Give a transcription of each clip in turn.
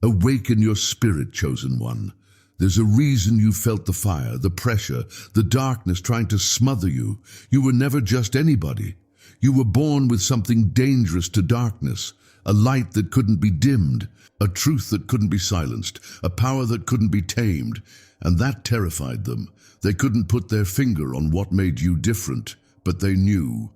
Awaken your spirit, chosen one. There's a reason you felt the fire, the pressure, the darkness trying to smother you. You were never just anybody. You were born with something dangerous to darkness, a light that couldn't be dimmed, a truth that couldn't be silenced, a power that couldn't be tamed, and that terrified them. They couldn't put their finger on what made you different, but they knew.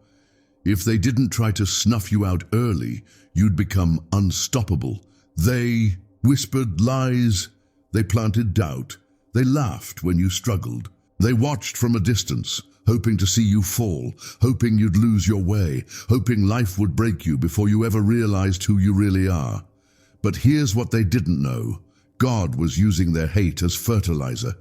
If they didn't try to snuff you out early, you'd become unstoppable. They whispered lies. They planted doubt. They laughed when you struggled. They watched from a distance, hoping to see you fall, hoping you'd lose your way, hoping life would break you before you ever realized who you really are. But here's what they didn't know. God was using their hate as fertilizer.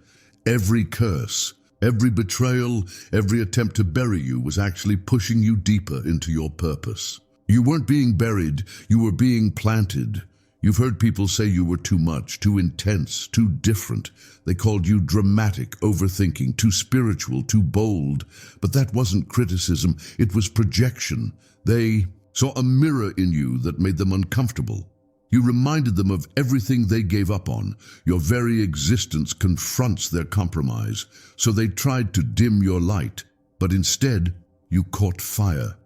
Every curse, every betrayal, every attempt to bury you was actually pushing you deeper into your purpose. You weren't being buried, you were being planted. You've heard people say you were too much, too intense, too different. They called you dramatic, overthinking, too spiritual, too bold. But that wasn't criticism, it was projection. They saw a mirror in you that made them uncomfortable. You reminded them of everything they gave up on. Your very existence confronts their compromise. So they tried to dim your light, but instead, you caught fire.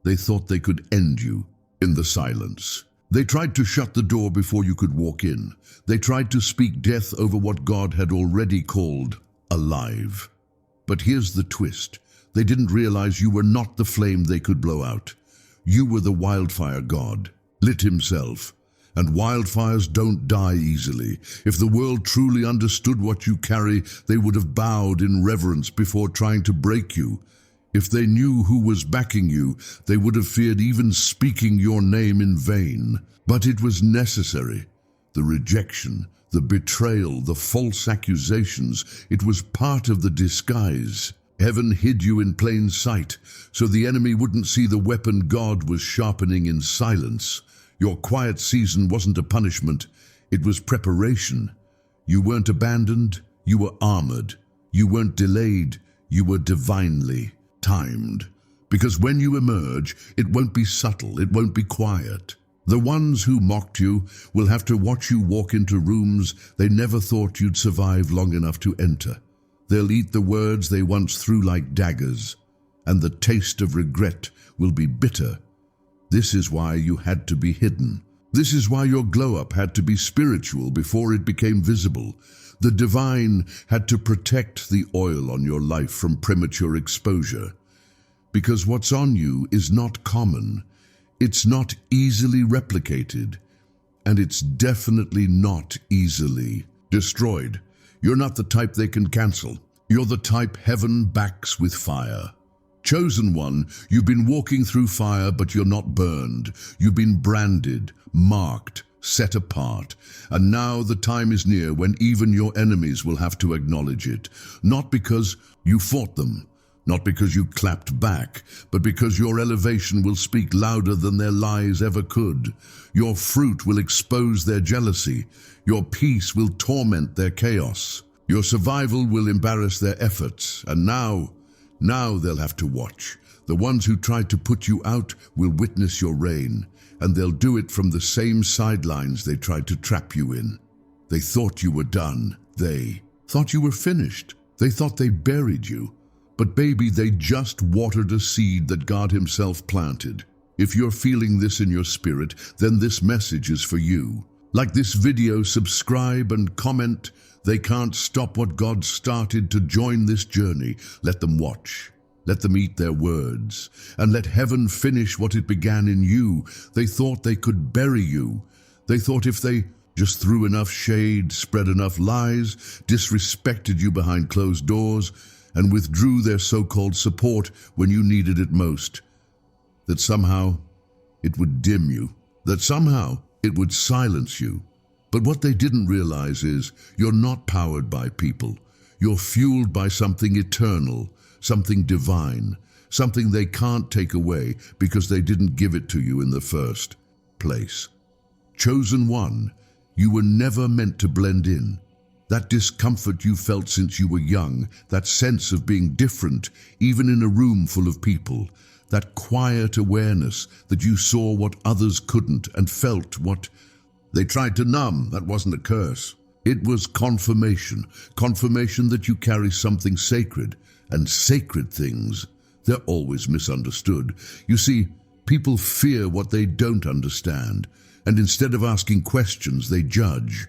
They thought they could end you in the silence. They tried to shut the door before you could walk in. They tried to speak death over what God had already called alive. But here's the twist. They didn't realize you were not the flame they could blow out. You were the wildfire God, lit himself. And wildfires don't die easily. If the world truly understood what you carry, they would have bowed in reverence before trying to break you. If they knew who was backing you, they would have feared even speaking your name in vain. But it was necessary. The rejection, the betrayal, the false accusations, it was part of the disguise. Heaven hid you in plain sight, so the enemy wouldn't see the weapon God was sharpening in silence. Your quiet season wasn't a punishment, it was preparation. You weren't abandoned, you were armored. You weren't delayed, you were divinely timed. Because when you emerge, it won't be subtle, it won't be quiet. The ones who mocked you will have to watch you walk into rooms they never thought you'd survive long enough to enter. They'll eat the words they once threw like daggers, and the taste of regret will be bitter. This is why you had to be hidden. This is why your glow-up had to be spiritual before it became visible. The divine had to protect the oil on your life from premature exposure. Because what's on you is not common. It's not easily replicated. And it's definitely not easily destroyed. You're not the type they can cancel. You're the type heaven backs with fire. Chosen one, you've been walking through fire, but you're not burned. You've been branded, marked, set apart. And now the time is near when even your enemies will have to acknowledge it. Not because you fought them, not because you clapped back, but because your elevation will speak louder than their lies ever could. Your fruit will expose their jealousy. Your peace will torment their chaos. Your survival will embarrass their efforts. And now they'll have to watch. The ones who tried to put you out will witness your reign, and they'll do it from the same sidelines they tried to trap you in. They thought you were done. They thought you were finished. They thought they buried you. But baby, they just watered a seed that God himself planted. If you're feeling this in your spirit, then this message is for you. Like this video, subscribe and comment. They can't stop what God started. To join this journey, let them watch. Let them eat their words. And let heaven finish what it began in you. They thought they could bury you. They thought if they just threw enough shade, spread enough lies, disrespected you behind closed doors, and withdrew their so-called support when you needed it most, that somehow it would dim you, that somehow it would silence you. But what they didn't realize is you're not powered by people. You're fueled by something eternal, something divine, something they can't take away because they didn't give it to you in the first place. Chosen one, you were never meant to blend in. That discomfort you felt since you were young, that sense of being different, even in a room full of people, that quiet awareness that you saw what others couldn't and felt what They tried to numb. That wasn't a curse. It was confirmation. Confirmation that you carry something sacred. And sacred things, they're always misunderstood. You see, people fear what they don't understand. And instead of asking questions, they judge.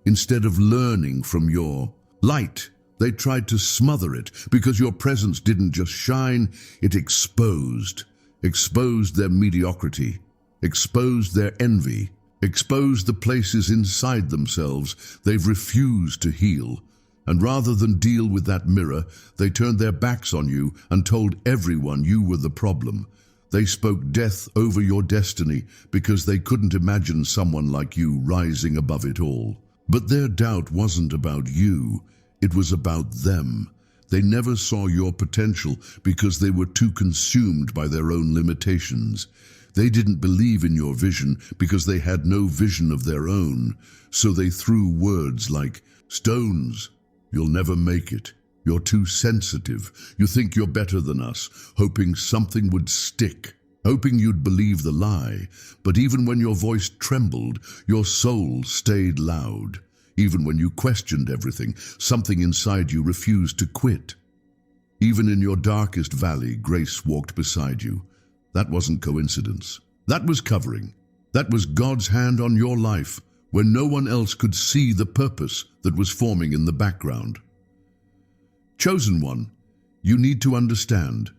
Instead of learning from your light, they tried to smother it, because your presence didn't just shine, it exposed their mediocrity, exposed their envy, exposed the places inside themselves they've refused to heal. And rather than deal with that mirror, they turned their backs on you and told everyone you were the problem. They spoke death over your destiny because they couldn't imagine someone like you rising above it all. But their doubt wasn't about you. It was about them. They never saw your potential because they were too consumed by their own limitations. They didn't believe in your vision because they had no vision of their own. So they threw words like, "Stones, you'll never make it. You're too sensitive. You think you're better than us," hoping something would stick, hoping you'd believe the lie. But even when your voice trembled, your soul stayed loud. Even when you questioned everything, something inside you refused to quit. Even in your darkest valley, grace walked beside you. That wasn't coincidence. That was covering. That was God's hand on your life when no one else could see the purpose that was forming in the background. Chosen one, you need to understand.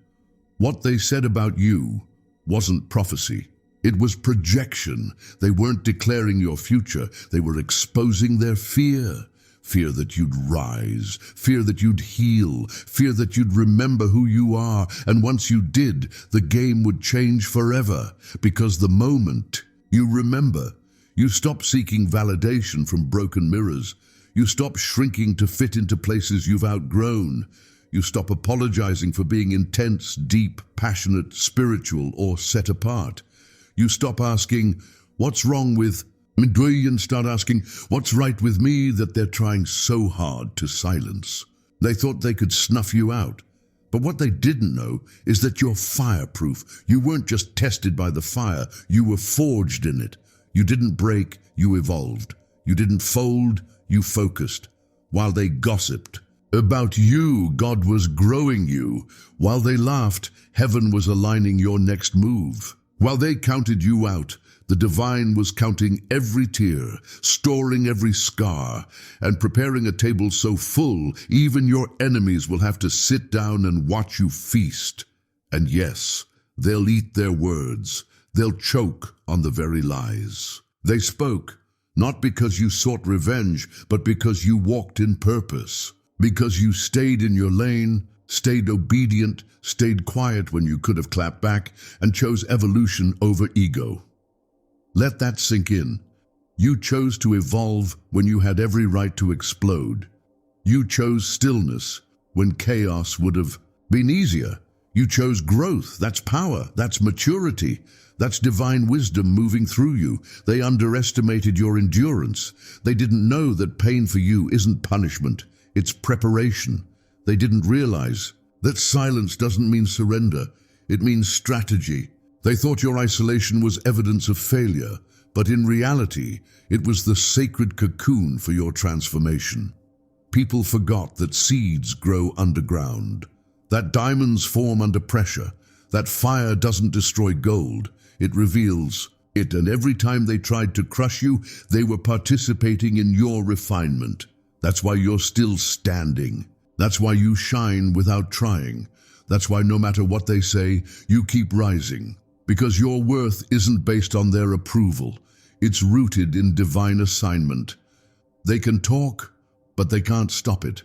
What they said about you wasn't prophecy. It was projection. They weren't declaring your future. They were exposing their fear. Fear that you'd rise. Fear that you'd heal. Fear that you'd remember who you are. And once you did, the game would change forever. Because the moment you remember, you stop seeking validation from broken mirrors. You stop shrinking to fit into places you've outgrown. You stop apologizing for being intense, deep, passionate, spiritual, or set apart. You stop asking, "What's wrong with me?" and start asking, "What's right with me?" that they're trying so hard to silence. They thought they could snuff you out. But what they didn't know is that you're fireproof. You weren't just tested by the fire, you were forged in it. You didn't break, you evolved. You didn't fold, you focused. While they gossiped about you, God was growing you. While they laughed, heaven was aligning your next move. While they counted you out, the divine was counting every tear, storing every scar, and preparing a table so full, even your enemies will have to sit down and watch you feast. And yes, they'll eat their words. They'll choke on the very lies. They spoke, not because you sought revenge, but because you walked in purpose. Because you stayed in your lane, stayed obedient, stayed quiet when you could have clapped back, and chose evolution over ego. Let that sink in. You chose to evolve when you had every right to explode. You chose stillness when chaos would have been easier. You chose growth. That's power. That's maturity. That's divine wisdom moving through you. They underestimated your endurance. They didn't know that pain for you isn't punishment. It's preparation. They didn't realize that silence doesn't mean surrender. It means strategy. They thought your isolation was evidence of failure, but in reality, it was the sacred cocoon for your transformation. People forgot that seeds grow underground, that diamonds form under pressure, that fire doesn't destroy gold, it reveals it, and every time they tried to crush you, they were participating in your refinement. That's why you're still standing. That's why you shine without trying. That's why no matter what they say, you keep rising. Because your worth isn't based on their approval. It's rooted in divine assignment. They can talk, but they can't stop it.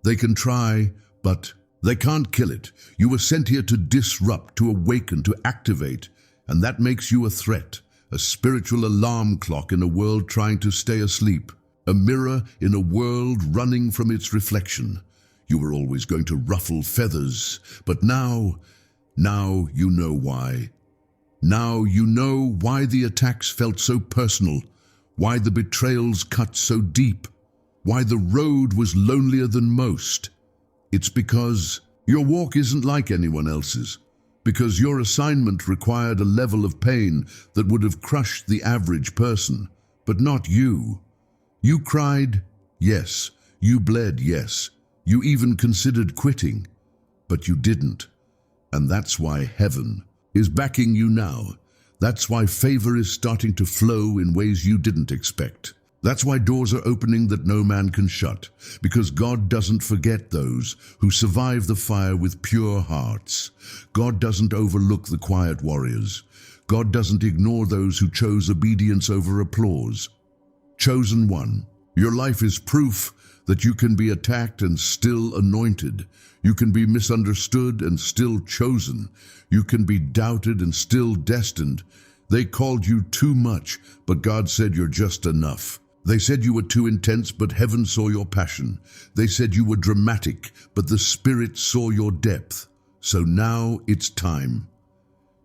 They can try, but they can't kill it. You were sent here to disrupt, to awaken, to activate. And that makes you a threat, a spiritual alarm clock in a world trying to stay asleep, a mirror in a world running from its reflection. You were always going to ruffle feathers, but now you know why. Now you know why the attacks felt so personal, why the betrayals cut so deep, why the road was lonelier than most. It's because your walk isn't like anyone else's, because your assignment required a level of pain that would have crushed the average person. but not you. You cried, yes. You bled, yes. You even considered quitting, but you didn't. And that's why heaven is backing you now. That's why favor is starting to flow in ways you didn't expect. That's why doors are opening that no man can shut, because God doesn't forget those who survive the fire with pure hearts. God doesn't overlook the quiet warriors. God doesn't ignore those who chose obedience over applause. Chosen one, your life is proof that you can be attacked and still anointed. You can be misunderstood and still chosen. You can be doubted and still destined. They called you too much, but God said you're just enough. They said you were too intense, but heaven saw your passion. They said you were dramatic, but the Spirit saw your depth. So now it's time.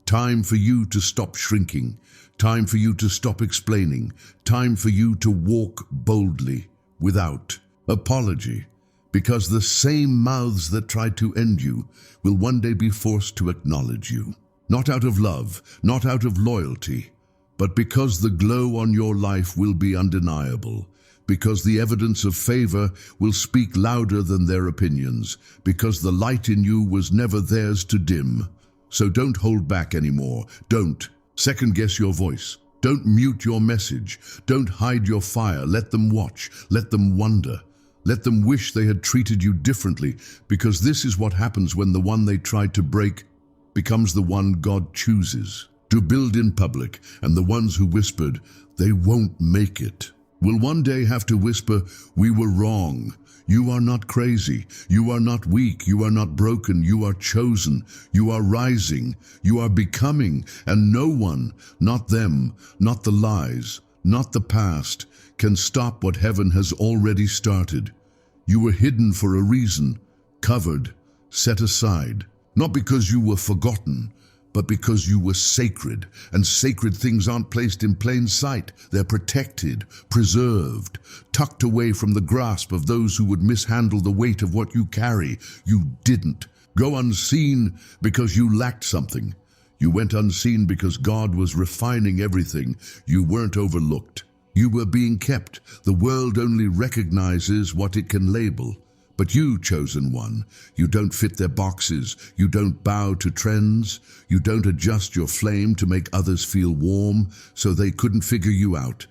Time for you to stop shrinking. Time for you to stop explaining. Time for you to walk boldly, without apology. Because the same mouths that tried to end you will one day be forced to acknowledge you. Not out of love, not out of loyalty, but because the glow on your life will be undeniable, because the evidence of favor will speak louder than their opinions, because the light in you was never theirs to dim. So don't hold back anymore. Don't second-guess your voice. Don't mute your message. Don't hide your fire. Let them watch. Let them wonder. Let them wish they had treated you differently, because this is what happens when the one they tried to break becomes the one God chooses to build in public, and the ones who whispered, they won't make it, will one day have to whisper, we were wrong. You are not crazy. You are not weak. You are not broken. You are chosen. You are rising. You are becoming, and no one, not them, not the lies, not the past, can stop what heaven has already started. You were hidden for a reason, covered, set aside, not because you were forgotten, but because you were sacred, and sacred things aren't placed in plain sight. They're protected, preserved, tucked away from the grasp of those who would mishandle the weight of what you carry. You didn't go unseen because you lacked something. You went unseen because God was refining everything. You weren't overlooked. You were being kept. The world only recognizes what it can label. But you, chosen one, you don't fit their boxes. You don't bow to trends. You don't adjust your flame to make others feel warm, so they couldn't figure you out.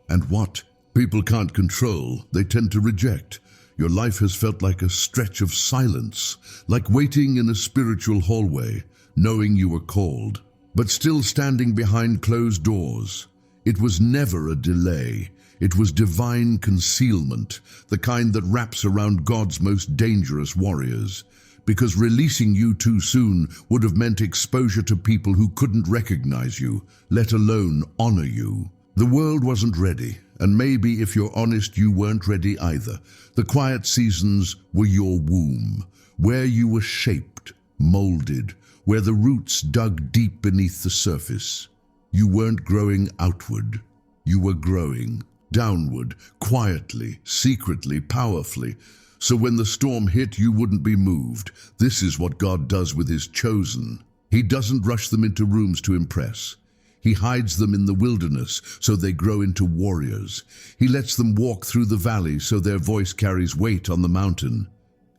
And what people can't control, they tend to reject. Your life has felt like a stretch of silence, like waiting in a spiritual hallway, knowing you were called, but still standing behind closed doors. It was never a delay. It was divine concealment, the kind that wraps around God's most dangerous warriors. Because releasing you too soon would have meant exposure to people who couldn't recognize you, let alone honor you. The world wasn't ready, and maybe, if you're honest, you weren't ready either. The quiet seasons were your womb, where you were shaped, molded, where the roots dug deep beneath the surface. You weren't growing outward. You were growing downward, quietly, secretly, powerfully. So when the storm hit, you wouldn't be moved. This is what God does with his chosen. He doesn't rush them into rooms to impress. He hides them in the wilderness so they grow into warriors. He lets them walk through the valley so their voice carries weight on the mountain.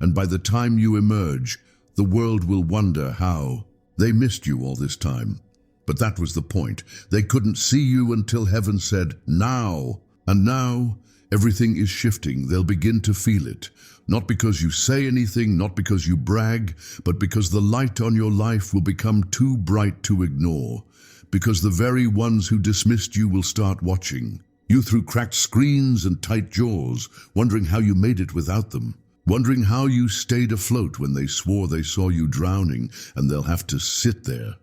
And by the time you emerge, the world will wonder how they missed you all this time. But that was the point. They couldn't see you until heaven said, now. And now, everything is shifting. They'll begin to feel it. Not because you say anything, not because you brag, but because the light on your life will become too bright to ignore. Because the very ones who dismissed you will start watching you through cracked screens and tight jaws, wondering how you made it without them. Wondering how you stayed afloat when they swore they saw you drowning, and they'll have to sit there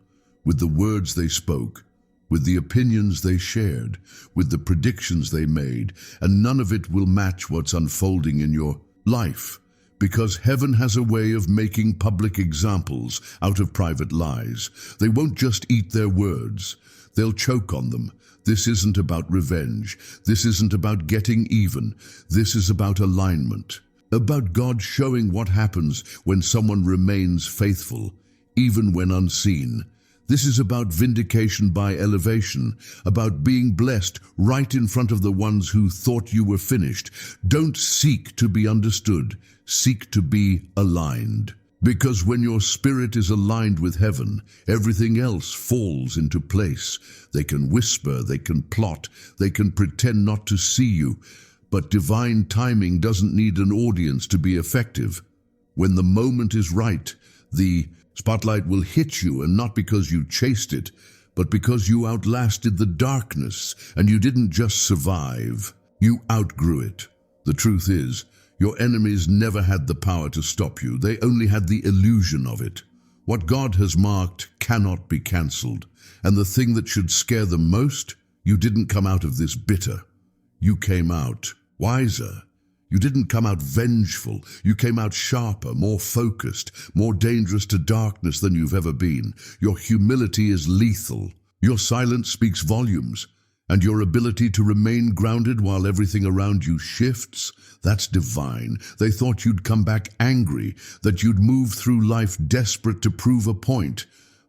with the words they spoke, with the opinions they shared, with the predictions they made, and none of it will match what's unfolding in your life. Because heaven has a way of making public examples out of private lies. They won't just eat their words. They'll choke on them. This isn't about revenge. This isn't about getting even. This is about alignment. About God showing what happens when someone remains faithful, even when unseen. This is about vindication by elevation, about being blessed right in front of the ones who thought you were finished. Don't seek to be understood, seek to be aligned. Because when your spirit is aligned with heaven, everything else falls into place. They can whisper, they can plot, they can pretend not to see you, but divine timing doesn't need an audience to be effective. When the moment is right, the spotlight will hit you, and not because you chased it, but because you outlasted the darkness, and you didn't just survive, you outgrew it. The truth is, your enemies never had the power to stop you. They only had the illusion of it. What God has marked cannot be cancelled. And the thing that should scare them most, you didn't come out of this bitter. You came out wiser. You didn't come out vengeful. You came out sharper, more focused, more dangerous to darkness than you've ever been. Your humility is lethal. Your silence speaks volumes. And your ability to remain grounded while everything around you shifts, that's divine. They thought you'd come back angry, that you'd move through life desperate to prove a point.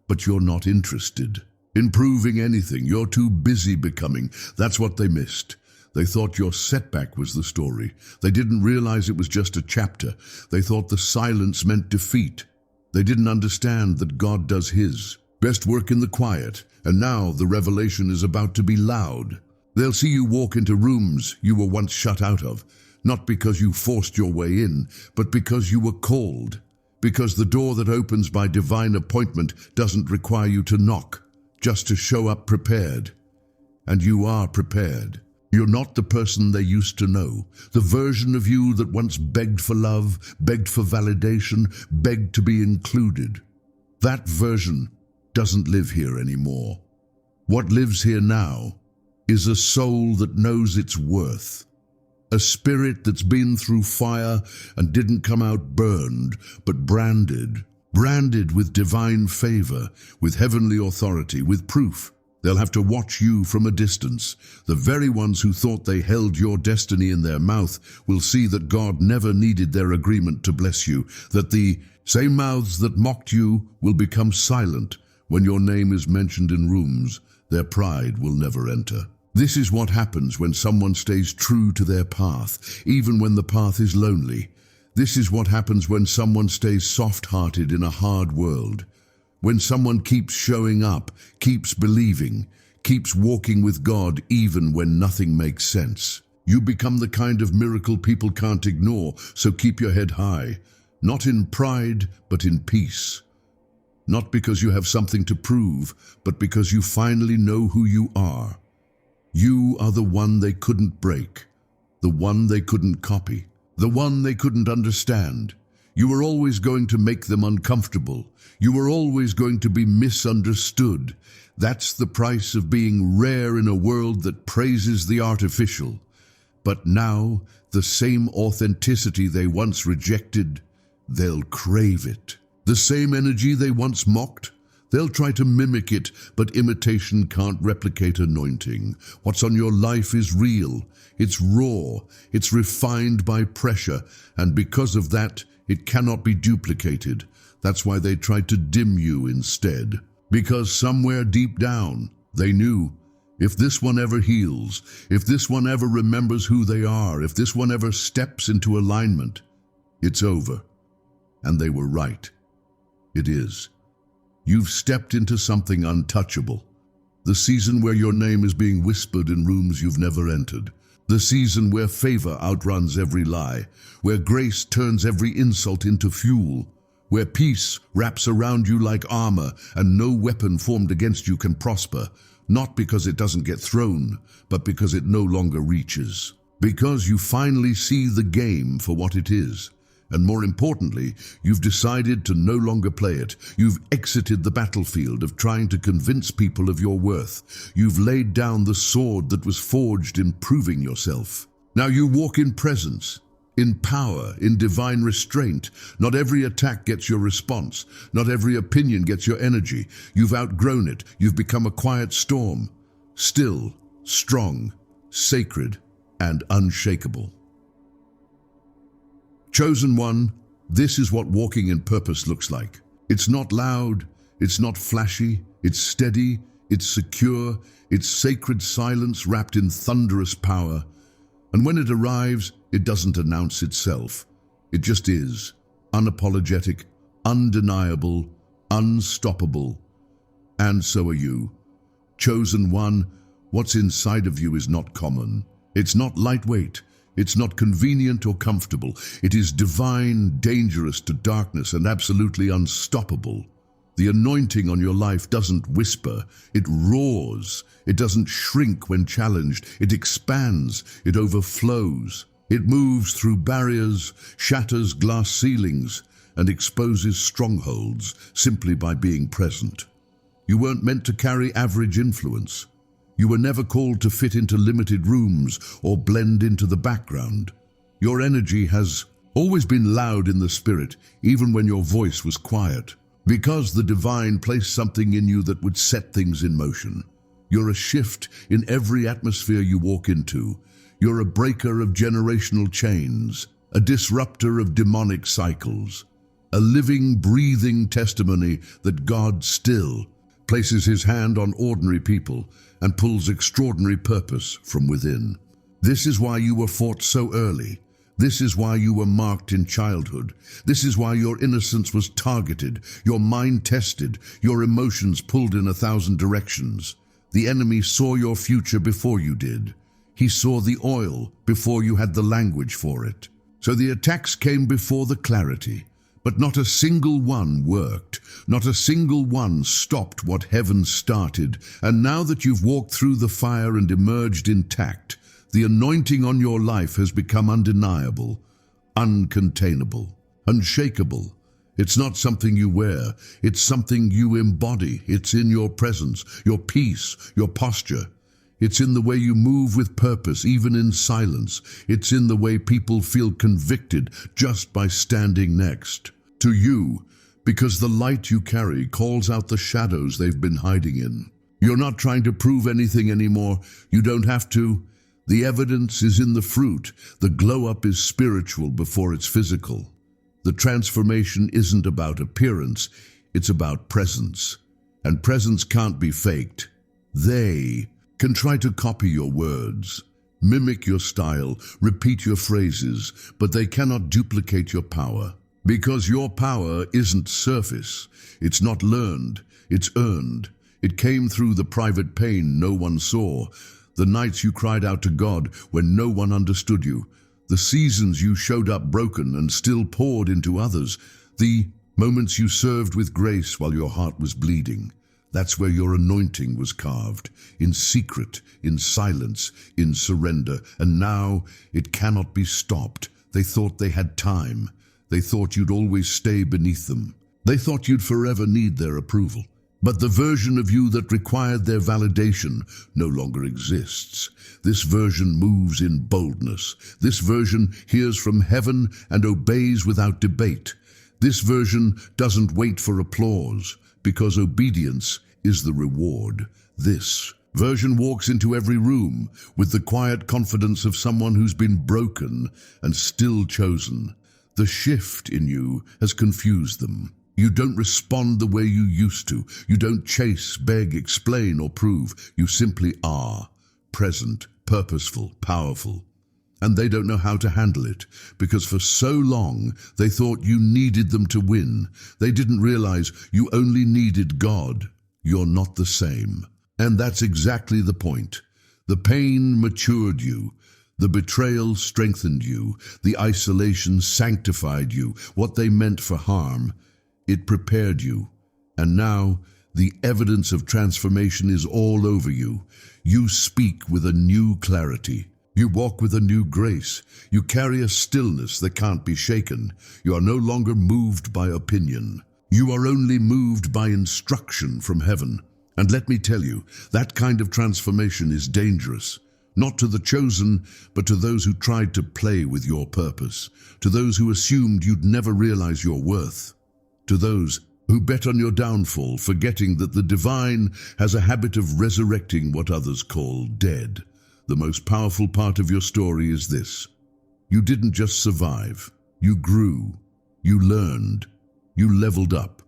But you're not interested in proving anything. You're too busy becoming. That's what they missed. They thought your setback was the story. They didn't realize it was just a chapter. They thought the silence meant defeat. They didn't understand that God does His best work in the quiet, and now the revelation is about to be loud. They'll see you walk into rooms you were once shut out of, not because you forced your way in, but because you were called. Because the door that opens by divine appointment doesn't require you to knock, just to show up prepared. And you are prepared. You're not the person they used to know, the version of you that once begged for love, begged for validation, begged to be included. That version doesn't live here anymore. What lives here now is a soul that knows its worth, a spirit that's been through fire and didn't come out burned, but branded with divine favor, with heavenly authority, with proof. They'll have to watch you from a distance. The very ones who thought they held your destiny in their mouth will see that God never needed their agreement to bless you, that the same mouths that mocked you will become silent when your name is mentioned in rooms their pride will never enter. This is what happens when someone stays true to their path, even when the path is lonely. This is what happens when someone stays soft-hearted in a hard world. When someone keeps showing up, keeps believing, keeps walking with God even when nothing makes sense. You become the kind of miracle people can't ignore, so keep your head high, not in pride, but in peace. Not because you have something to prove, but because you finally know who you are. You are the one they couldn't break, the one they couldn't copy, the one they couldn't understand. You were always going to make them uncomfortable. You were always going to be misunderstood. That's the price of being rare in a world that praises the artificial. But now, the same authenticity they once rejected, they'll crave it. The same energy they once mocked, they'll try to mimic it, but imitation can't replicate anointing. What's on your life is real. It's raw. It's refined by pressure, and because of that, it cannot be duplicated. That's why they tried to dim you instead. Because somewhere deep down, they knew, if this one ever heals, if this one ever remembers who they are, if this one ever steps into alignment, it's over. And they were right. It is. You've stepped into something untouchable. The season where your name is being whispered in rooms you've never entered. The season where favor outruns every lie, where grace turns every insult into fuel, where peace wraps around you like armor and no weapon formed against you can prosper, not because it doesn't get thrown, but because it no longer reaches. Because you finally see the game for what it is. And more importantly, you've decided to no longer play it. You've exited the battlefield of trying to convince people of your worth. You've laid down the sword that was forged in proving yourself. Now you walk in presence, in power, in divine restraint. Not every attack gets your response. Not every opinion gets your energy. You've outgrown it. You've become a quiet storm. Still, strong, sacred, and unshakable. Chosen one, this is what walking in purpose looks like. It's not loud, it's not flashy, It's steady, it's secure, it's sacred silence wrapped in thunderous power. And when it arrives, it doesn't announce itself. It just is, unapologetic, undeniable, unstoppable. And so are you. Chosen one, what's inside of you is not common. It's not lightweight. It's not convenient or comfortable. It is divine, dangerous to darkness, and absolutely unstoppable. The anointing on your life doesn't whisper, it roars. It doesn't shrink when challenged, it expands, it overflows. It moves through barriers, shatters glass ceilings, and exposes strongholds simply by being present. You weren't meant to carry average influence. You were never called to fit into limited rooms or blend into the background. Your energy has always been loud in the spirit, even when your voice was quiet. Because the divine placed something in you that would set things in motion. You're a shift in every atmosphere you walk into. You're a breaker of generational chains, a disruptor of demonic cycles, a living, breathing testimony that God still places his hand on ordinary people and pulls extraordinary purpose from within. This is why you were fought so early. This is why you were marked in childhood. This is why your innocence was targeted, your mind tested, your emotions pulled in 1,000 directions. The enemy saw your future before you did. He saw the oil before you had the language for it. So the attacks came before the clarity. But not a single one worked. Not a single one stopped what heaven started. And now that you've walked through the fire and emerged intact, the anointing on your life has become undeniable, uncontainable, unshakable. It's not something you wear. It's something you embody. It's in your presence, your peace, your posture. It's in the way you move with purpose, even in silence. It's in the way people feel convicted just by standing next to you, because the light you carry calls out the shadows they've been hiding in. You're not trying to prove anything anymore. You don't have to. The evidence is in the fruit. The glow-up is spiritual before it's physical. The transformation isn't about appearance, it's about presence. And presence can't be faked. They can try to copy your words, mimic your style, repeat your phrases, but they cannot duplicate your power. Because your power isn't surface. It's not learned, it's earned. It came through the private pain no one saw, the nights you cried out to God when no one understood you, the seasons you showed up broken and still poured into others, the moments you served with grace while your heart was bleeding. That's where your anointing was carved, in secret, in silence, in surrender. And now it cannot be stopped. They thought they had time. They thought you'd always stay beneath them. They thought you'd forever need their approval. But the version of you that required their validation no longer exists. This version moves in boldness. This version hears from heaven and obeys without debate. This version doesn't wait for applause, because obedience is the reward. This version walks into every room with the quiet confidence of someone who's been broken and still chosen. The shift in you has confused them. You don't respond the way you used to. You don't chase, beg, explain, or prove. You simply are, present, purposeful, powerful. And they don't know how to handle it, because for so long they thought you needed them to win. They didn't realize you only needed God. You're not the same. And that's exactly the point. The pain matured you. The betrayal strengthened you. The isolation sanctified you. What they meant for harm, it prepared you. And now, the evidence of transformation is all over you. You speak with a new clarity. You walk with a new grace. You carry a stillness that can't be shaken. You are no longer moved by opinion. You are only moved by instruction from heaven. And let me tell you, that kind of transformation is dangerous. Not to the chosen, but to those who tried to play with your purpose. To those who assumed you'd never realize your worth. To those who bet on your downfall, forgetting that the divine has a habit of resurrecting what others call dead. The most powerful part of your story is this. You didn't just survive. You grew. You learned. You leveled up.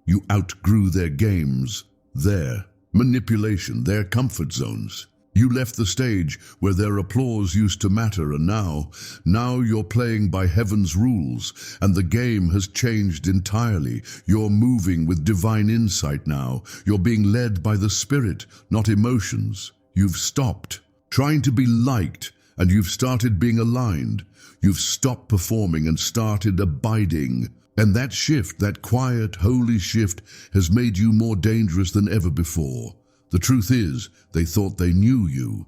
You outgrew their games. their manipulation, their comfort zones. You left the stage where their applause used to matter, and now you're playing by heaven's rules, and the game has changed entirely. You're moving with divine insight now. You're being led by the Spirit, not emotions. You've stopped trying to be liked, and you've started being aligned. You've stopped performing and started abiding. And that shift, that quiet, holy shift, has made you more dangerous than ever before. The truth is, they thought they knew you,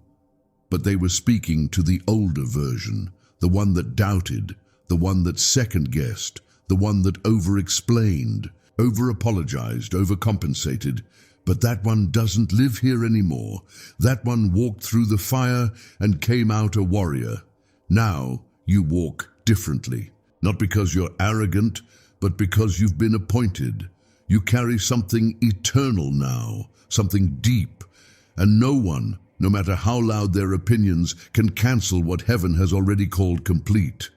but they were speaking to the older version, the one that doubted, the one that second-guessed, the one that over-explained, over-apologized, overcompensated. But that one doesn't live here anymore. That one walked through the fire and came out a warrior. Now you walk differently, not because you're arrogant, but because you've been appointed. You carry something eternal now, something deep, and no one, no matter how loud their opinions, can cancel what heaven has already called complete.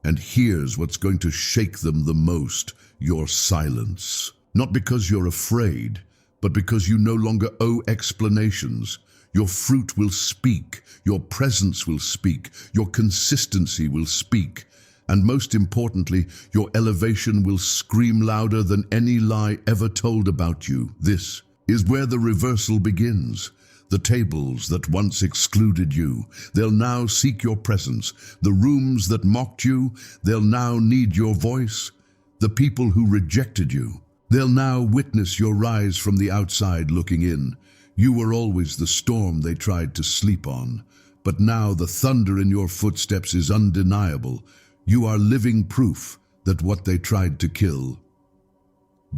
And here's what's going to shake them the most: your silence. Not because you're afraid, but because you no longer owe explanations. Your fruit will speak, your presence will speak, your consistency will speak, and most importantly, your elevation will scream louder than any lie ever told about you. This is where the reversal begins. The tables that once excluded you, they'll now seek your presence. The rooms that mocked you, they'll now need your voice. The people who rejected you, they'll now witness your rise from the outside looking in. You were always the storm they tried to sleep on, but now the thunder in your footsteps is undeniable. You are living proof that what they tried to kill,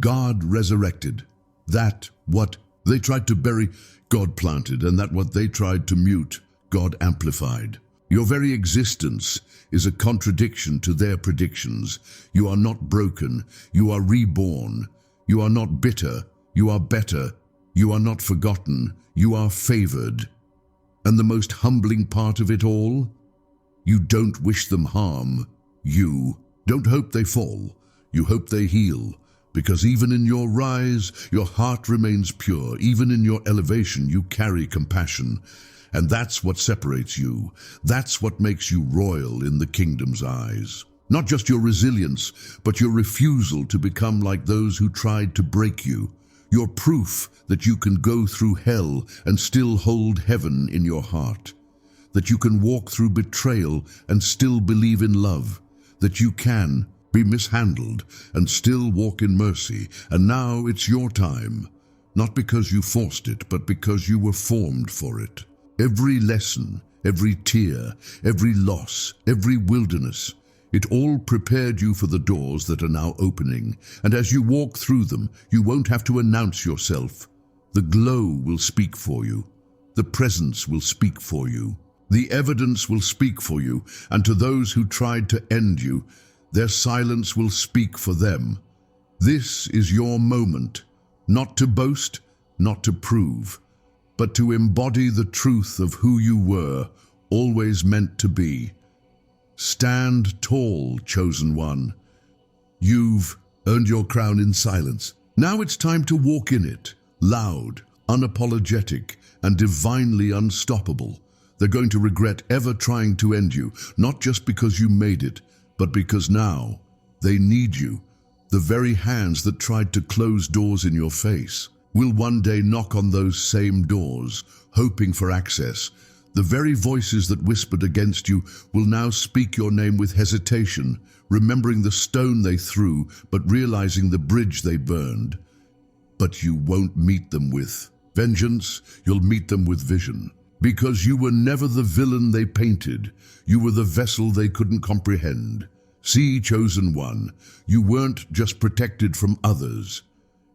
God resurrected. That what they tried to bury, God planted, and that what they tried to mute, God amplified. Your very existence is a contradiction to their predictions. You are not broken, you are reborn. You are not bitter, you are better. You are not forgotten, you are favored. And the most humbling part of it all? You don't wish them harm. You don't hope they fall, you hope they heal. Because even in your rise, your heart remains pure. Even in your elevation, you carry compassion. And that's what separates you. That's what makes you royal in the kingdom's eyes. Not just your resilience, but your refusal to become like those who tried to break you. Your proof that you can go through hell and still hold heaven in your heart. That you can walk through betrayal and still believe in love. That you can be mishandled and still walk in mercy. And now it's your time, not because you forced it, but because you were formed for it. Every lesson, every tear, every loss, every wilderness, it all prepared you for the doors that are now opening. And as you walk through them, you won't have to announce yourself. The glow will speak for you. The presence will speak for you. The evidence will speak for you. And to those who tried to end you, their silence will speak for them. This is your moment, not to boast, not to prove, but to embody the truth of who you were, always meant to be. Stand tall, chosen one. You've earned your crown in silence. Now it's time to walk in it, loud, unapologetic, and divinely unstoppable. They're going to regret ever trying to end you, not just because you made it, but because now they need you. The very hands that tried to close doors in your face will one day knock on those same doors, hoping for access. The very voices that whispered against you will now speak your name with hesitation, remembering the stone they threw, but realizing the bridge they burned. But you won't meet them with vengeance, you'll meet them with vision. Because you were never the villain they painted, you were the vessel they couldn't comprehend. See, chosen one, you weren't just protected from others.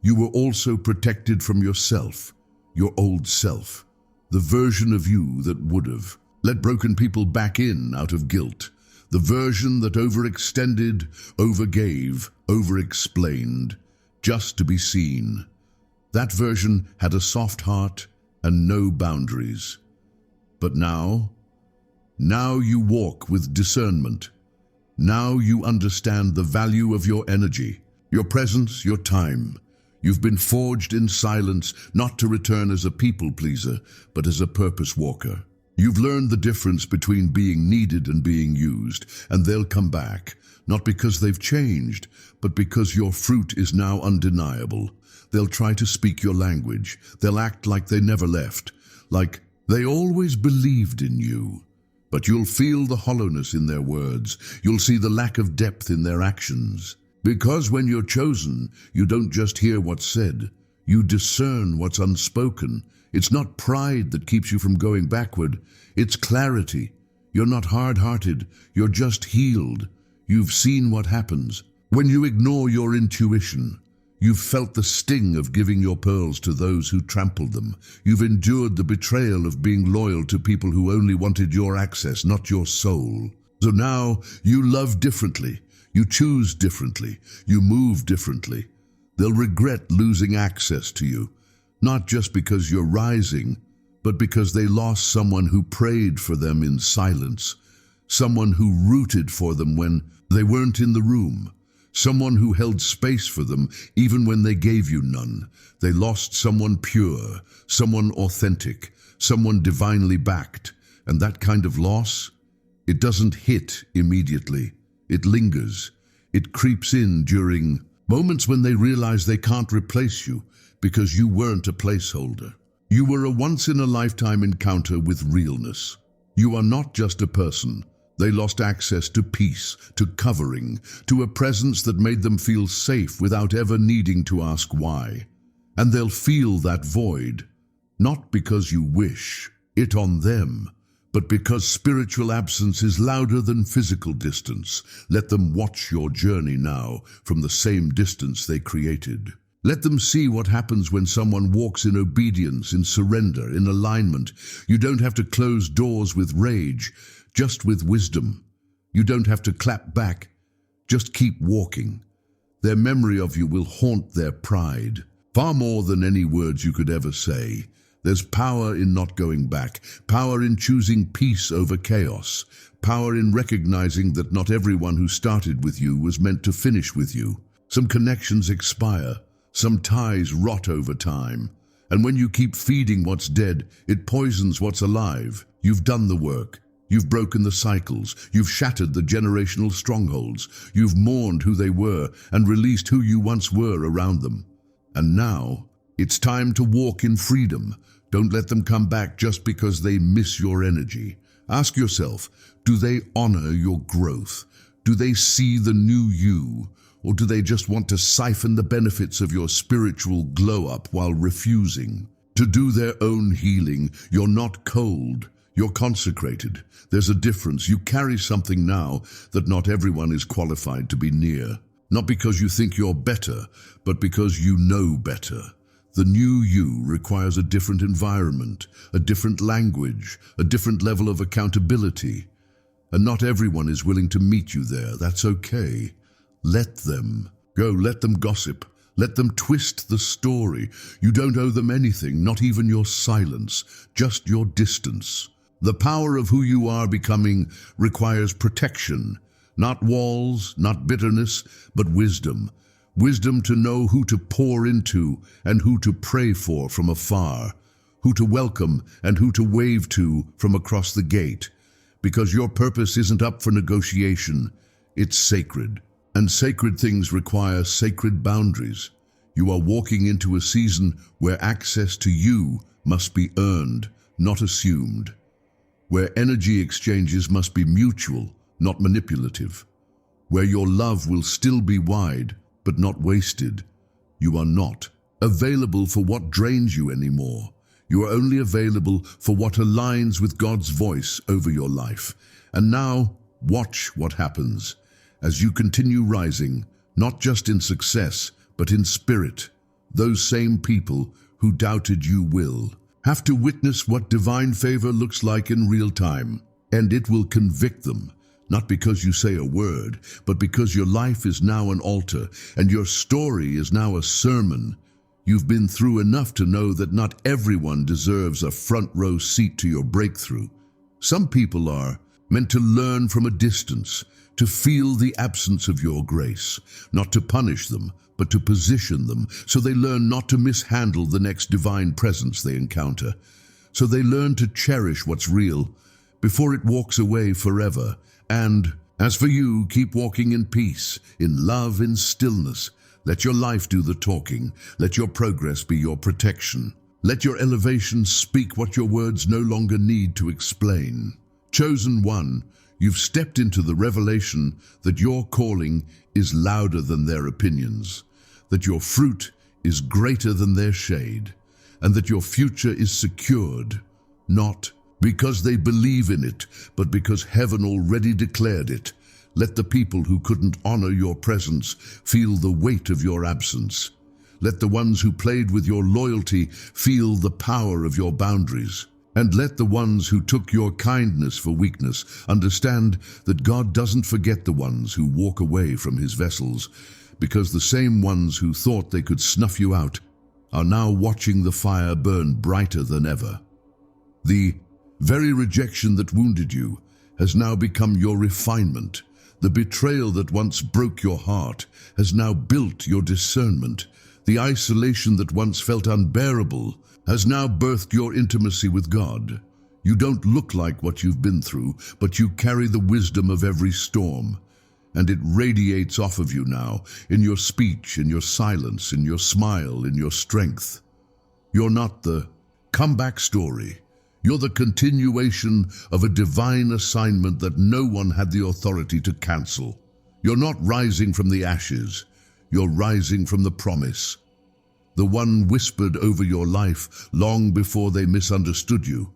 You were also protected from yourself, your old self, the version of you that would have let broken people back in out of guilt, the version that overextended, overgave, overexplained, just to be seen. That version had a soft heart and no boundaries. But now you walk with discernment. Now you understand the value of your energy, your presence, your time. You've been forged in silence, not to return as a people pleaser, but as a purpose walker. You've learned the difference between being needed and being used, and they'll come back, not because they've changed, but because your fruit is now undeniable. They'll try to speak your language. They'll act like they never left, like they always believed in you. But you'll feel the hollowness in their words. You'll see the lack of depth in their actions. Because when you're chosen, you don't just hear what's said. You discern what's unspoken. It's not pride that keeps you from going backward. It's clarity. You're not hard-hearted. You're just healed. You've seen what happens when you ignore your intuition. You've felt the sting of giving your pearls to those who trampled them. You've endured the betrayal of being loyal to people who only wanted your access, not your soul. So now you love differently. You choose differently. You move differently. They'll regret losing access to you, not just because you're rising, but because they lost someone who prayed for them in silence, someone who rooted for them when they weren't in the room, someone who held space for them even when they gave you none. They lost someone pure, someone authentic, someone divinely backed. And that kind of loss, it doesn't hit immediately. It lingers. It creeps in during moments when they realize they can't replace you because you weren't a placeholder. You were a once-in-a-lifetime encounter with realness. You are not just a person. They lost access to peace, to covering, to a presence that made them feel safe without ever needing to ask why. And they'll feel that void, not because you wish it on them, but because spiritual absence is louder than physical distance. Let them watch your journey now from the same distance they created. Let them see what happens when someone walks in obedience, in surrender, in alignment. You don't have to close doors with rage, just with wisdom. You don't have to clap back, just keep walking. Their memory of you will haunt their pride, far more than any words you could ever say. There's power in not going back, power in choosing peace over chaos, power in recognizing that not everyone who started with you was meant to finish with you. Some connections expire, some ties rot over time. And when you keep feeding what's dead, it poisons what's alive. You've done the work. You've broken the cycles. You've shattered the generational strongholds. You've mourned who they were and released who you once were around them. And now, it's time to walk in freedom. Don't let them come back just because they miss your energy. Ask yourself, do they honor your growth? Do they see the new you? Or do they just want to siphon the benefits of your spiritual glow-up while refusing to do their own healing? You're not cold. You're consecrated. There's a difference. You carry something now that not everyone is qualified to be near. Not because you think you're better, but because you know better. The new you requires a different environment, a different language, a different level of accountability. And not everyone is willing to meet you there. That's okay. Let them go. Let them gossip. Let them twist the story. You don't owe them anything, not even your silence, just your distance. The power of who you are becoming requires protection, not walls, not bitterness, but wisdom. Wisdom to know who to pour into and who to pray for from afar, who to welcome and who to wave to from across the gate. Because your purpose isn't up for negotiation, it's sacred. And sacred things require sacred boundaries. You are walking into a season where access to you must be earned, not assumed. Where energy exchanges must be mutual, not manipulative. Where your love will still be wide, but not wasted. You are not available for what drains you anymore. You are only available for what aligns with God's voice over your life. And now, watch what happens as you continue rising, not just in success, but in spirit. Those same people who doubted you will have to witness what divine favor looks like in real time, and it will convict them, not because you say a word, but because your life is now an altar, and your story is now a sermon. You've been through enough to know that not everyone deserves a front row seat to your breakthrough. Some people are meant to learn from a distance, to feel the absence of your grace, not to punish them, but to position them, so they learn not to mishandle the next divine presence they encounter, so they learn to cherish what's real before it walks away forever. And as for you, keep walking in peace, in love, in stillness. Let your life do the talking. Let your progress be your protection. Let your elevation speak what your words no longer need to explain. Chosen one, you've stepped into the revelation that your calling is louder than their opinions, that your fruit is greater than their shade, and that your future is secured, not because they believe in it, but because heaven already declared it. Let the people who couldn't honor your presence feel the weight of your absence. Let the ones who played with your loyalty feel the power of your boundaries. And let the ones who took your kindness for weakness understand that God doesn't forget the ones who walk away from his vessels, because the same ones who thought they could snuff you out are now watching the fire burn brighter than ever. The very rejection that wounded you has now become your refinement. The betrayal that once broke your heart has now built your discernment. The isolation that once felt unbearable has now birthed your intimacy with God. You don't look like what you've been through, but you carry the wisdom of every storm, and it radiates off of you now, in your speech, in your silence, in your smile, in your strength. You're not the comeback story. You're the continuation of a divine assignment that no one had the authority to cancel. You're not rising from the ashes. You're rising from the promise, the one whispered over your life long before they misunderstood you,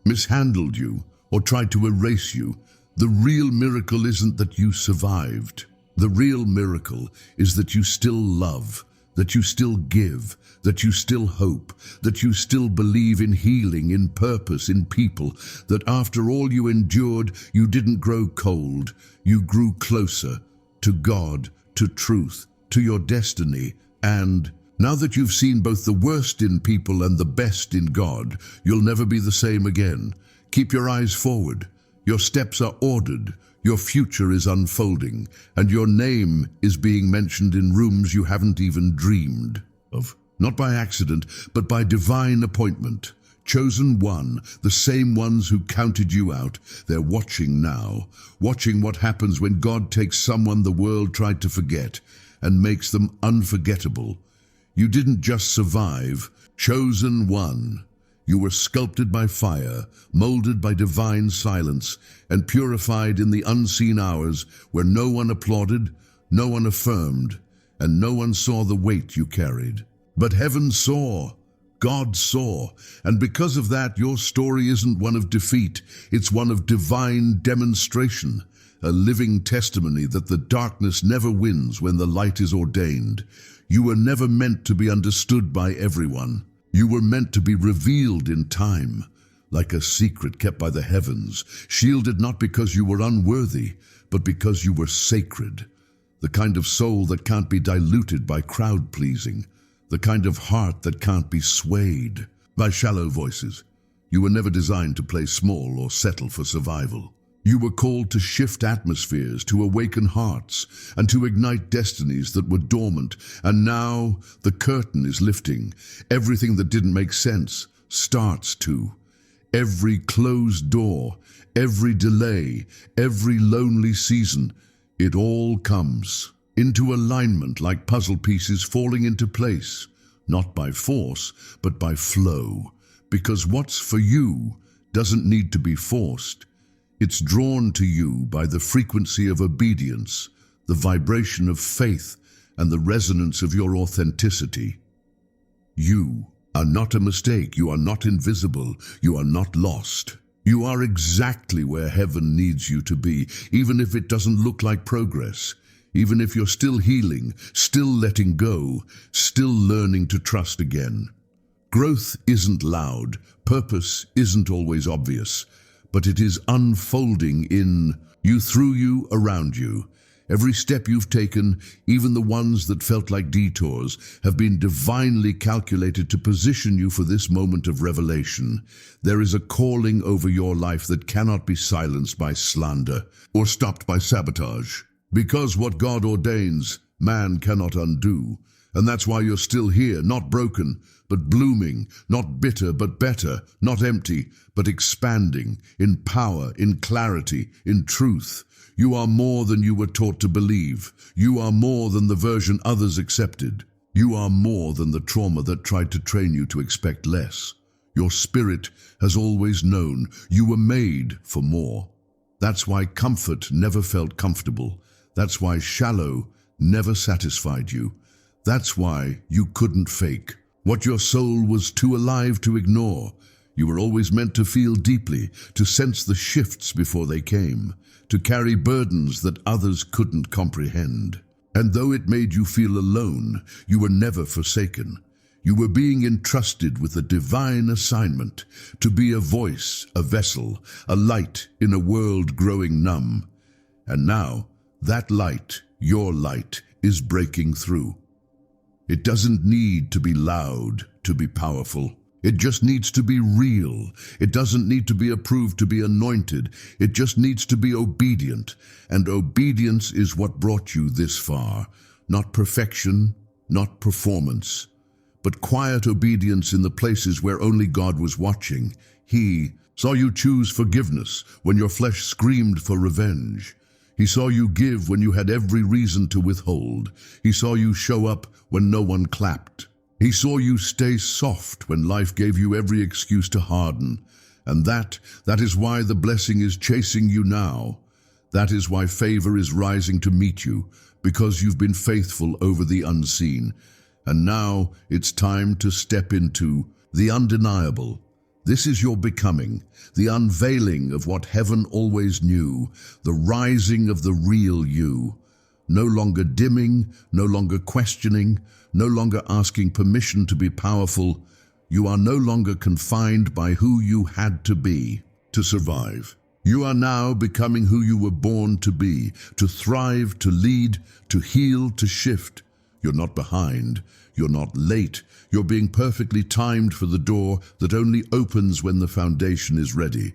mishandled you, or tried to erase you. The real miracle isn't that you survived. The real miracle is that you still love, that you still give, that you still hope, that you still believe in healing, in purpose, in people, that after all you endured, you didn't grow cold. You grew closer to God, to truth, to your destiny. And now that you've seen both the worst in people and the best in God, you'll never be the same again. Keep your eyes forward. Your steps are ordered. Your future is unfolding, and your name is being mentioned in rooms you haven't even dreamed of. Not by accident, but by divine appointment. Chosen one, the same ones who counted you out, they're watching now, watching what happens when God takes someone the world tried to forget and makes them unforgettable. You didn't just survive, chosen one. You were sculpted by fire, molded by divine silence, and purified in the unseen hours where no one applauded, no one affirmed, and no one saw the weight you carried. But heaven saw, God saw, and because of that, your story isn't one of defeat, it's one of divine demonstration, a living testimony that the darkness never wins when the light is ordained. You were never meant to be understood by everyone. You were meant to be revealed in time, like a secret kept by the heavens, shielded not because you were unworthy, but because you were sacred. The kind of soul that can't be diluted by crowd-pleasing, the kind of heart that can't be swayed by shallow voices. You were never designed to play small or settle for survival. You were called to shift atmospheres, to awaken hearts, and to ignite destinies that were dormant. And now the curtain is lifting. Everything that didn't make sense starts to. Every closed door, every delay, every lonely season, it all comes into alignment like puzzle pieces falling into place, not by force, but by flow. Because what's for you doesn't need to be forced. It's drawn to you by the frequency of obedience, the vibration of faith, and the resonance of your authenticity. You are not a mistake. You are not invisible. You are not lost. You are exactly where heaven needs you to be, even if it doesn't look like progress, even if you're still healing, still letting go, still learning to trust again. Growth isn't loud. Purpose isn't always obvious. But it is unfolding in you, through you, around you. Every step you've taken, even the ones that felt like detours, have been divinely calculated to position you for this moment of revelation. There is a calling over your life that cannot be silenced by slander or stopped by sabotage. Because what God ordains, man cannot undo. And that's why you're still here, not broken, but blooming, not bitter, but better, not empty, but expanding, in power, in clarity, in truth. You are more than you were taught to believe. You are more than the version others accepted. You are more than the trauma that tried to train you to expect less. Your spirit has always known you were made for more. That's why comfort never felt comfortable. That's why shallow never satisfied you. That's why you couldn't fake what your soul was too alive to ignore. You were always meant to feel deeply, to sense the shifts before they came, to carry burdens that others couldn't comprehend. And though it made you feel alone, you were never forsaken. You were being entrusted with a divine assignment, to be a voice, a vessel, a light in a world growing numb. And now, that light, your light, is breaking through. It doesn't need to be loud to be powerful. It just needs to be real. It doesn't need to be approved to be anointed. It just needs to be obedient. And obedience is what brought you this far. Not perfection, not performance, but quiet obedience in the places where only God was watching. He saw you choose forgiveness when your flesh screamed for revenge. He saw you give when you had every reason to withhold. He saw you show up when no one clapped. He saw you stay soft when life gave you every excuse to harden. And that is why the blessing is chasing you now. That is why favor is rising to meet you, because you've been faithful over the unseen. And now it's time to step into the undeniable. This is your becoming, the unveiling of what heaven always knew, the rising of the real you. No longer dimming, no longer questioning, no longer asking permission to be powerful. You are no longer confined by who you had to be to survive. You are now becoming who you were born to be, to thrive, to lead, to heal, to shift. You're not behind. You're not late. You're being perfectly timed for the door that only opens when the foundation is ready.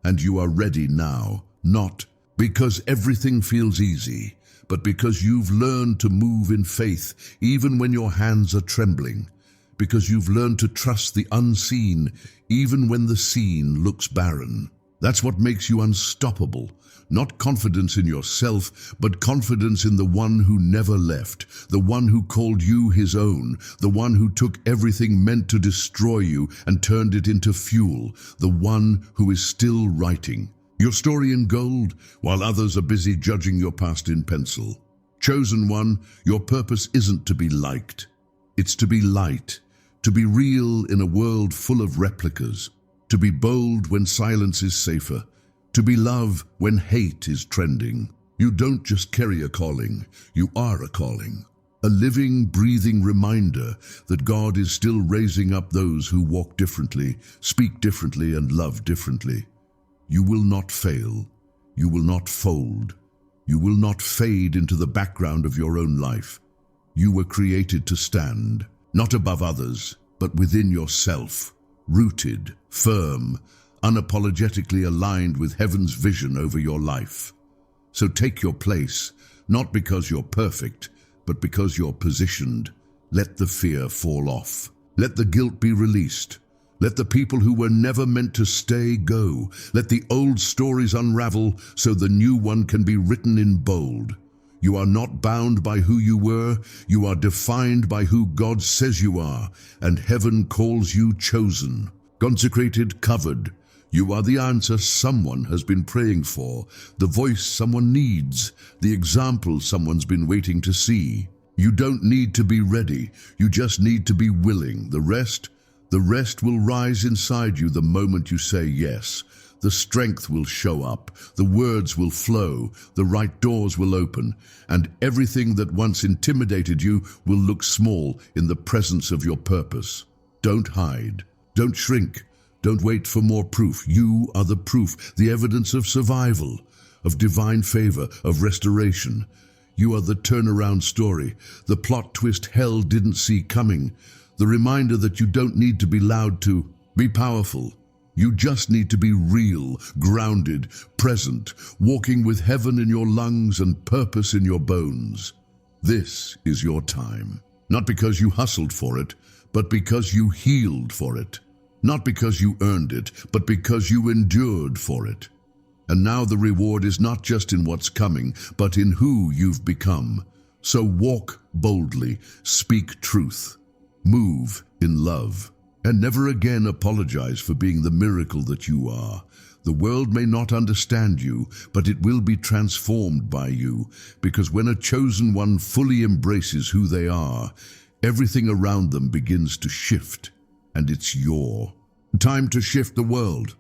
And you are ready now, not because everything feels easy, but because you've learned to move in faith even when your hands are trembling, because you've learned to trust the unseen even when the seen looks barren. That's what makes you unstoppable. Not confidence in yourself, but confidence in the one who never left, the one who called you his own, the one who took everything meant to destroy you and turned it into fuel, the one who is still writing your story in gold while others are busy judging your past in pencil. Chosen one, your purpose isn't to be liked. It's to be light, to be real in a world full of replicas, to be bold when silence is safer, to be love when hate is trending. You don't just carry a calling, you are a calling. A living, breathing reminder that God is still raising up those who walk differently, speak differently, and love differently. You will not fail. You will not fold. You will not fade into the background of your own life. You were created to stand, not above others, but within yourself, rooted, firm, unapologetically aligned with heaven's vision over your life. So take your place, not because you're perfect, but because you're positioned. Let the fear fall off. Let the guilt be released. Let the people who were never meant to stay go. Let the old stories unravel so the new one can be written in bold. You are not bound by who you were. You are defined by who God says you are, and heaven calls you chosen, consecrated, covered. You are the answer someone has been praying for, the voice someone needs, the example someone's been waiting to see. You don't need to be ready. You just need to be willing. The rest will rise inside you the moment you say yes. The strength will show up, the words will flow, the right doors will open, and everything that once intimidated you will look small in the presence of your purpose. Don't hide. Don't shrink. Don't wait for more proof. You are the proof, the evidence of survival, of divine favor, of restoration. You are the turnaround story, the plot twist hell didn't see coming, the reminder that you don't need to be loud to be powerful. You just need to be real, grounded, present, walking with heaven in your lungs and purpose in your bones. This is your time. Not because you hustled for it, but because you healed for it. Not because you earned it, but because you endured for it. And now the reward is not just in what's coming, but in who you've become. So walk boldly, speak truth, move in love, and never again apologize for being the miracle that you are. The world may not understand you, but it will be transformed by you, because when a chosen one fully embraces who they are, everything around them begins to shift, and it's your time to shift the world.